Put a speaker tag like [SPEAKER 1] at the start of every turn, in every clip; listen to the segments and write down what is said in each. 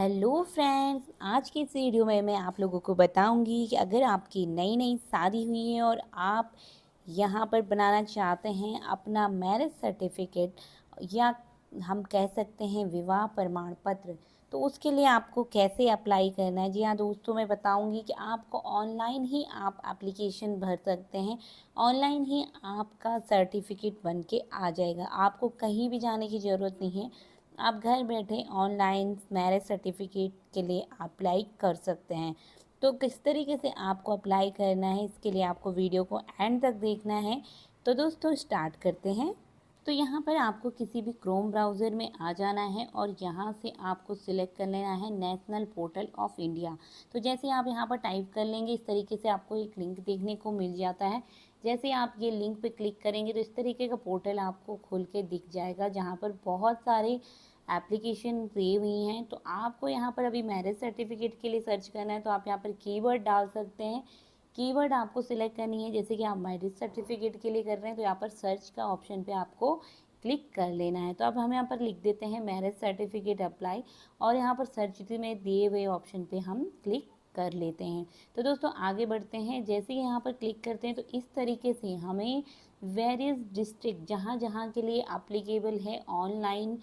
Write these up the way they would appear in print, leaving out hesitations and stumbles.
[SPEAKER 1] Hello friends, आज की इस वीडियो में मैं आप लोगों को बताऊंगी कि अगर आपकी नई नई शादी हुई है और आप यहाँ पर बनाना चाहते हैं अपना मैरिज सर्टिफिकेट या हम कह सकते हैं विवाह प्रमाण पत्र, तो उसके लिए आपको कैसे अप्लाई करना है। जी हाँ दोस्तों, मैं बताऊंगी कि आपको ऑनलाइन ही आप एप्लीकेशन भर सकते हैं। ऑनलाइन ही आपका सर्टिफिकेट बन के आ जाएगा। आपको कहीं भी जाने की ज़रूरत नहीं है। आप घर बैठे ऑनलाइन मैरिज सर्टिफिकेट के लिए अप्लाई कर सकते हैं। तो किस तरीके से आपको अप्लाई करना है, इसके लिए आपको वीडियो को एंड तक देखना है। तो दोस्तों स्टार्ट करते हैं। तो यहाँ पर आपको किसी भी क्रोम ब्राउज़र में आ जाना है और यहाँ से आपको सिलेक्ट कर लेना है नेशनल पोर्टल ऑफ इंडिया। तो जैसे आप यहाँ पर टाइप कर लेंगे, इस तरीके से आपको एक लिंक देखने को मिल जाता है। जैसे आप ये लिंक पे क्लिक करेंगे तो इस तरीके का पोर्टल आपको खुल के दिख जाएगा, जहाँ पर बहुत सारे एप्लीकेशन सेव हुई हैं। तो आपको यहाँ पर अभी मैरिज सर्टिफिकेट के लिए सर्च करना है, तो आप यहाँ पर कीवर्ड डाल सकते हैं। कीवर्ड आपको सिलेक्ट करनी है, जैसे कि आप मैरिज सर्टिफिकेट के लिए कर रहे हैं तो यहाँ पर सर्च का ऑप्शन पे आपको क्लिक कर लेना है। तो अब हम यहाँ पर लिख देते हैं मैरिज सर्टिफिकेट अप्लाई, और यहाँ पर सर्च में दिए हुए ऑप्शन पे हम क्लिक कर लेते हैं। तो दोस्तों आगे बढ़ते हैं। जैसे ही यहाँ पर क्लिक करते हैं तो इस तरीके से हमें वेरियस डिस्ट्रिक्ट जहाँ जहाँ के लिए अप्लीकेबल है ऑनलाइन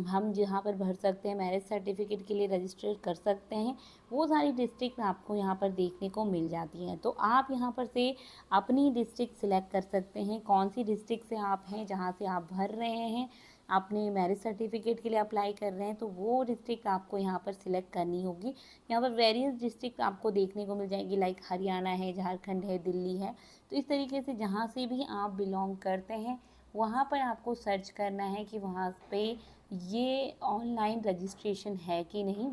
[SPEAKER 1] हम जहाँ पर भर सकते हैं, मैरिज सर्टिफिकेट के लिए रजिस्टर कर सकते हैं, वो सारी डिस्ट्रिक्ट आपको यहाँ पर देखने को मिल जाती हैं। तो आप यहाँ पर से अपनी डिस्ट्रिक्ट सिलेक्ट कर सकते हैं, कौन सी डिस्ट्रिक्ट से आप हैं, जहाँ से आप भर रहे हैं अपने मैरिज सर्टिफिकेट के लिए अप्लाई कर रहे हैं, तो वो डिस्ट्रिक्ट आपको यहाँ पर सिलेक्ट करनी होगी। यहाँ पर वेरियस डिस्ट्रिक्ट आपको देखने को मिल जाएगी, लाइक हरियाणा है, झारखंड है, दिल्ली है। तो इस तरीके से जहाँ से भी आप बिलोंग करते हैं वहाँ पर आपको सर्च करना है कि वहाँ पे ये ऑनलाइन रजिस्ट्रेशन है कि नहीं।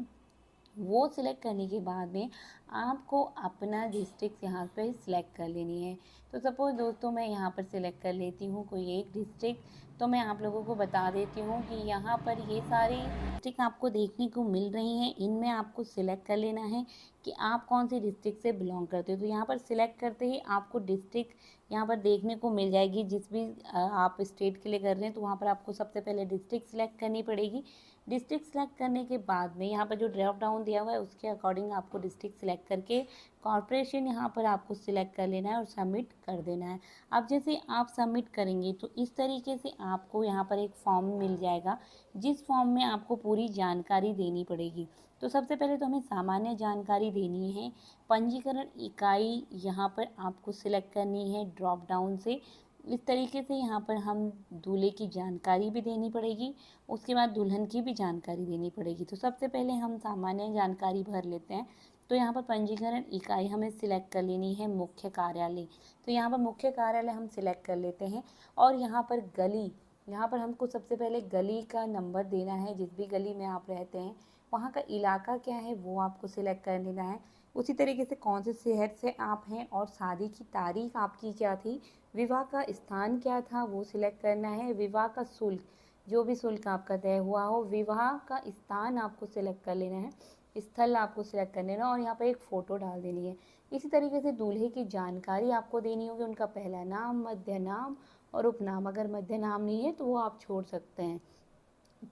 [SPEAKER 1] वो सिलेक्ट करने के बाद में आपको अपना डिस्ट्रिक्ट यहाँ पे सिलेक्ट कर लेनी है। तो सपोज़ दोस्तों मैं यहाँ पर सिलेक्ट कर लेती हूँ कोई एक डिस्ट्रिक्ट। तो मैं आप लोगों को बता देती हूँ कि यहाँ पर ये सारी डिस्ट्रिक्ट आपको देखने को मिल रही हैं, इनमें आपको सिलेक्ट कर लेना है कि आप कौन सी डिस्ट्रिक्ट से बिलोंग करते हो। तो यहाँ पर सिलेक्ट करते ही आपको डिस्ट्रिक्ट यहाँ पर देखने को मिल जाएगी। जिस भी आप स्टेट के लिए कर रहे हैं तो वहाँ पर आपको सबसे पहले डिस्ट्रिक्ट सिलेक्ट करनी पड़ेगी। डिस्ट्रिक्ट सेलेक्ट करने के बाद में यहाँ पर जो ड्रॉप डाउन दिया हुआ है उसके अकॉर्डिंग आपको डिस्ट्रिक्ट सेलेक्ट करके कॉर्पोरेशन यहाँ पर आपको सिलेक्ट कर लेना है और सबमिट कर देना है। अब जैसे आप सबमिट करेंगे तो इस तरीके से आपको यहाँ पर एक फॉर्म मिल जाएगा, जिस फॉर्म में आपको पूरी जानकारी देनी पड़ेगी। तो सबसे पहले तो हमें सामान्य जानकारी देनी है। पंजीकरण इकाई यहाँ पर आपको सिलेक्ट करनी है ड्रॉप डाउन से। इस तरीके से यहाँ पर हम दूल्हे की जानकारी भी देनी पड़ेगी, उसके बाद दुल्हन की भी जानकारी देनी पड़ेगी। तो सबसे पहले हम सामान्य जानकारी भर लेते हैं। तो यहाँ पर पंजीकरण इकाई हमें सिलेक्ट कर लेनी है मुख्य कार्यालय। तो यहाँ पर मुख्य कार्यालय हम सिलेक्ट कर लेते हैं। और यहाँ पर गली, यहाँ पर हमको सबसे पहले गली का नंबर देना है, जिस भी गली में आप रहते हैं वहाँ का इलाका क्या है वो आपको सिलेक्ट कर लेना है। उसी तरीके से कौन से शहर से आप हैं और शादी की तारीख आपकी क्या थी, विवाह का स्थान क्या था वो सिलेक्ट करना है। विवाह का शुल्क, जो भी शुल्क आपका तय हुआ हो, विवाह का स्थान आपको सिलेक्ट कर लेना है, स्थल आपको सिलेक्ट कर लेना, और यहाँ पर एक फ़ोटो डाल देनी है। इसी तरीके से दूल्हे की जानकारी आपको देनी होगी, उनका पहला नाम, मध्य नाम और उपनाम। अगर मध्य नाम नहीं है तो वो आप छोड़ सकते हैं।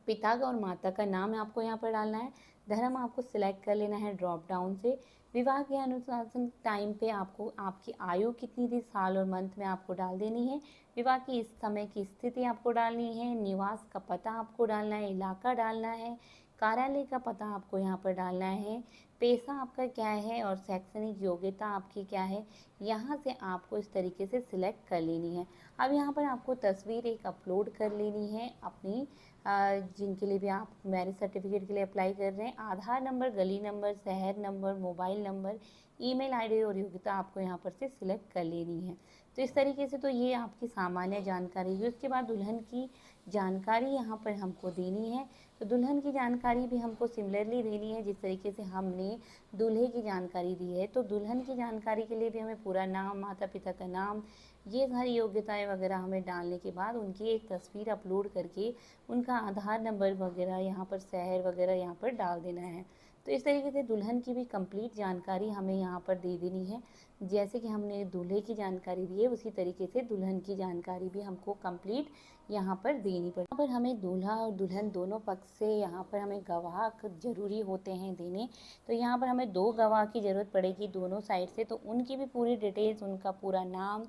[SPEAKER 1] पिता का और माता का नाम आपको यहाँ पर डालना है। धर्म आपको सिलेक्ट कर लेना है ड्रॉप डाउन से। विवाह के अनुशासन टाइम पे आपको आपकी आयु कितनी थी, साल और मंथ में आपको डाल देनी है। विवाह की इस समय की स्थिति आपको डालनी है। निवास का पता आपको डालना है, इलाका डालना है, कार्यालय का पता आपको यहाँ पर डालना है, पेशा आपका क्या है और शैक्षणिक योग्यता आपकी क्या है, यहाँ से आपको इस तरीके से सिलेक्ट कर लेनी है। अब यहाँ पर आपको तस्वीर एक अपलोड कर लेनी है अपनी, जिनके लिए भी आप मैरिज सर्टिफिकेट के लिए अप्लाई कर रहे हैं। आधार नंबर, गली नंबर, शहर number, mobile number, email ID और योग्यता आपको यहाँ पर से सिलेक्ट कर लेनी है। तो इस तरीके से तो ये आपकी सामान्य जानकारी हुई। उसके बाद दुल्हन की जानकारी यहाँ पर हमको देनी है। तो दुल्हन की जानकारी भी हमको सिमिलरली देनी है जिस तरीके से हमने दूल्हे की जानकारी दी है। तो दुल्हन की जानकारी के लिए भी हमें पूरा नाम, माता पिता का नाम, ये सारी योग्यताएं वगैरह हमें डालने के बाद उनकी एक तस्वीर अपलोड करके उनका आधार नंबर वगैरह, यहाँ पर शहर वगैरह यहाँ पर डाल देना है। तो इस तरीके से दुल्हन की भी कंप्लीट जानकारी हमें यहाँ पर दे देनी है। जैसे कि हमने दूल्हे की जानकारी दी है, उसी तरीके से दुल्हन की जानकारी भी हमको कंप्लीट यहाँ पर देनी पड़ेगी। यहाँ पर हमें दूल्हा और दुल्हन दोनों पक्ष से यहाँ पर हमें गवाह ज़रूरी होते हैं देने। तो यहाँ पर हमें 2 गवाह की ज़रूरत पड़ेगी दोनों साइड से। तो उनकी भी पूरी डिटेल्स, उनका पूरा नाम,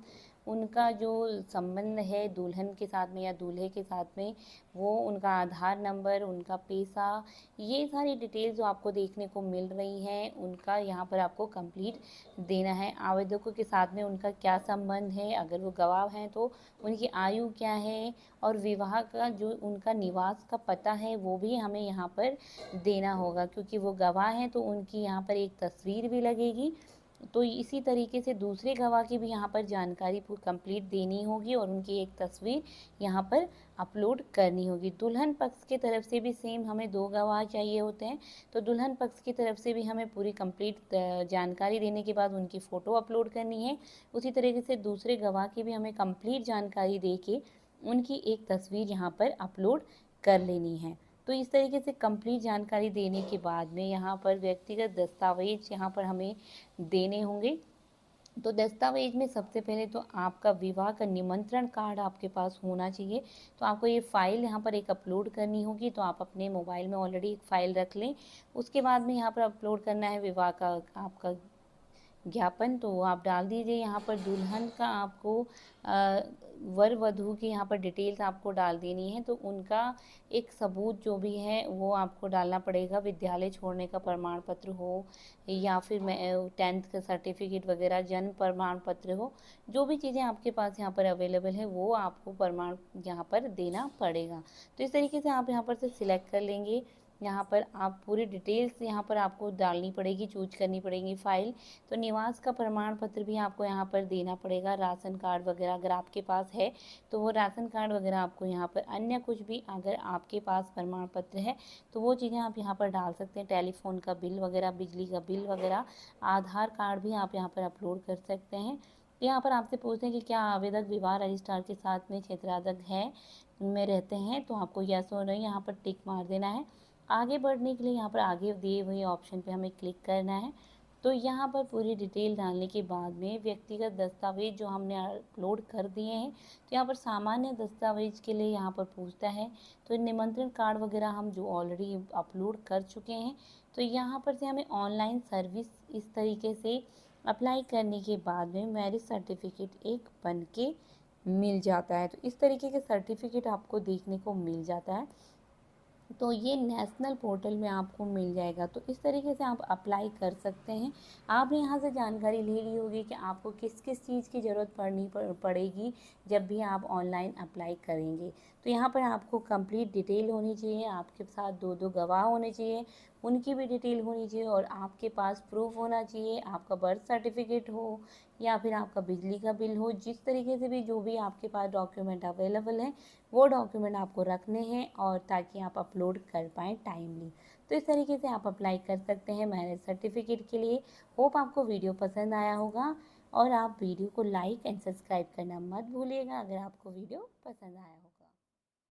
[SPEAKER 1] उनका जो संबंध है दुल्हन के साथ में या दूल्हे के साथ में, वो उनका आधार नंबर, उनका पैसा, ये सारी डिटेल्स जो आपको देखने को मिल रही हैं, उनका यहाँ पर आपको कंप्लीट देना है। आवेदकों के साथ में उनका क्या संबंध है, अगर वो गवाह हैं तो उनकी आयु क्या है, और विवाह का जो उनका निवास का पता है वो भी हमें यहाँ पर देना होगा, क्योंकि वो गवाह हैं तो उनकी यहाँ पर एक तस्वीर भी लगेगी। तो इसी तरीके से दूसरे गवाह की भी यहाँ पर जानकारी कंप्लीट देनी होगी और उनकी एक तस्वीर यहाँ पर अपलोड करनी होगी। दुल्हन पक्ष की तरफ से भी सेम हमें 2 गवाह चाहिए होते हैं। तो दुल्हन पक्ष की तरफ से भी हमें पूरी कंप्लीट जानकारी देने के बाद उनकी फ़ोटो अपलोड करनी है। उसी तरीके से दूसरे गवाह की भी हमें कंप्लीट जानकारी दे के उनकी एक तस्वीर यहाँ पर अपलोड कर लेनी है। तो इस तरीके से कंप्लीट जानकारी देने के बाद में यहाँ पर व्यक्तिगत दस्तावेज यहाँ पर हमें देने होंगे। तो दस्तावेज में सबसे पहले तो आपका विवाह का निमंत्रण कार्ड आपके पास होना चाहिए। तो आपको ये फ़ाइल यहाँ पर एक अपलोड करनी होगी। तो आप अपने मोबाइल में ऑलरेडी एक फ़ाइल रख लें। उसके बाद में यहाँ पर अपलोड करना है विवाह का आपका ज्ञापन। तो आप डाल दीजिए यहाँ पर दुल्हन का, आपको वर वधू की यहाँ पर डिटेल्स आपको डाल देनी है। तो उनका एक सबूत जो भी है वो आपको डालना पड़ेगा। विद्यालय छोड़ने का प्रमाण पत्र हो या फिर 10th का सर्टिफिकेट वगैरह, जन्म प्रमाण पत्र हो, जो भी चीज़ें आपके पास यहाँ पर अवेलेबल है वो आपको प्रमाण यहाँ पर देना पड़ेगा। तो इस तरीके से आप यहाँ पर से सिलेक्ट कर लेंगे। यहाँ पर आप पूरी डिटेल्स यहाँ पर आपको डालनी पड़ेगी, चूज करनी पड़ेगी फ़ाइल। तो निवास का प्रमाण पत्र भी आपको यहाँ पर देना पड़ेगा। राशन कार्ड वगैरह अगर आपके पास है तो वो राशन कार्ड वगैरह आपको यहाँ पर, अन्य कुछ भी अगर आपके पास प्रमाण पत्र है तो वो चीज़ें आप यहाँ पर डाल सकते हैं। टेलीफोन का बिल वगैरह, बिजली का बिल वगैरह, आधार कार्ड भी आप यहाँ पर अपलोड कर सकते हैं। यहाँ पर आपसे पूछते हैं कि क्या आवेदक विवाह रजिस्ट्रार के साथ में क्षेत्राध्यक्ष है में रहते हैं। तो आपको यस और नहीं यहाँ पर टिक मार देना है। आगे बढ़ने के लिए यहाँ पर आगे दिए हुए ऑप्शन पे हमें क्लिक करना है। तो यहाँ पर पूरी डिटेल डालने के बाद में व्यक्तिगत दस्तावेज जो हमने अपलोड कर दिए हैं, तो यहाँ पर सामान्य दस्तावेज के लिए यहाँ पर पूछता है। तो निमंत्रण कार्ड वगैरह हम जो ऑलरेडी अपलोड कर चुके हैं, तो यहाँ पर से हमें ऑनलाइन सर्विस इस तरीके से अप्लाई करने के बाद में मैरिज सर्टिफिकेट एक बन के मिल जाता है। तो इस तरीके के सर्टिफिकेट आपको देखने को मिल जाता है। तो ये नेशनल पोर्टल में आपको मिल जाएगा। तो इस तरीके से आप अप्लाई कर सकते हैं। आपने यहाँ से जानकारी ले ली होगी कि आपको किस किस चीज़ की ज़रूरत पड़ेगी जब भी आप ऑनलाइन अप्लाई करेंगे। तो यहाँ पर आपको कंप्लीट डिटेल होनी चाहिए, आपके साथ 2 गवाह होने चाहिए, उनकी भी डिटेल होनी चाहिए, और आपके पास प्रूफ होना चाहिए, आपका बर्थ सर्टिफिकेट हो या फिर आपका बिजली का बिल हो। जिस तरीके से भी जो भी आपके पास डॉक्यूमेंट अवेलेबल है वो डॉक्यूमेंट आपको रखने हैं, और ताकि आप अपलोड कर पाएँ टाइमली। तो इस तरीके से आप अप्लाई कर सकते हैं मैरिज सर्टिफिकेट के लिए। होप आपको वीडियो पसंद आया होगा, और आप वीडियो को लाइक एंड सब्सक्राइब करना मत भूलिएगा अगर आपको वीडियो पसंद आया हो।